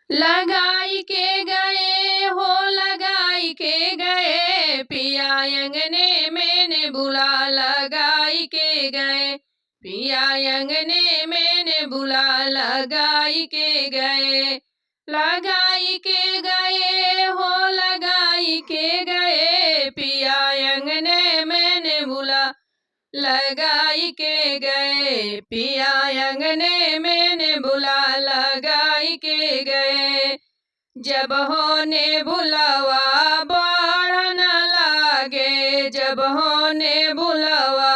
लगाई के गए हो लगाई के गए, पिया अंगने मैंने बुला लगाई के गए, पिया अंगने मैंने बुला लगाई के गए। लगाई के गए हो लगाई के गए, पिया अंगने मैंने बुला लगाई के गए, पिया अंगने मैंने बुला लगाई के गए। जब होने बुलावा बाढ़ न लागे, जब होने बुलावा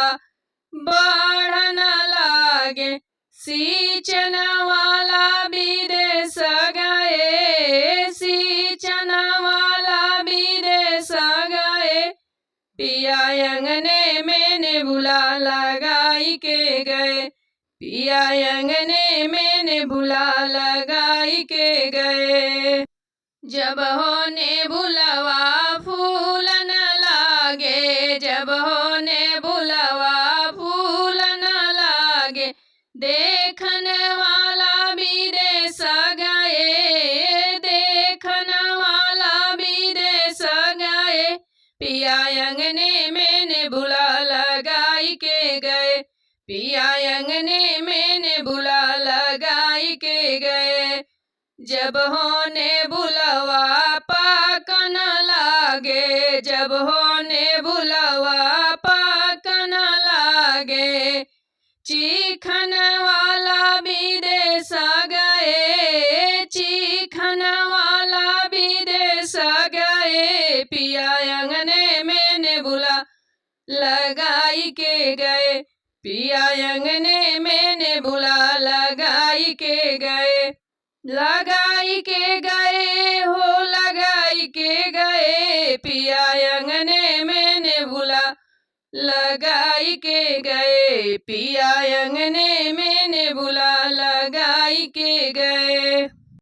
बाढ़ न लागे, सींचन वाला विदेश गए, सींचन वाला विदेश गए, पिया अंगने मैंने बुला लगाई के गए, पिया अंगने मैंने बुला लगाई के गए। जब होने बुलावा फूल न लागे, जब होने बुलावा फूल न लागे, देखन वाला विदेश गए, देखन वाला विदेश गए, पिया अंगने मैंने बुला लगाई के गए, पिया अंगने मैंने बुला लगाई के गए। जब होने बुलावा पाक न लागे, जब होने बुलावा पाक न लागे, चीखन वाला विदेश गए, चीखन वाला विदेश गए, पिया अंगने मैंने बुला लगाई के गए, पिया अंगने मैंने बुला लगाई के गए। लगाई के गए हो लगाई के गए, पिया अंगने मैंने बुला लगाई के गए, पिया अंगने मैंने बुला लगाई के गए।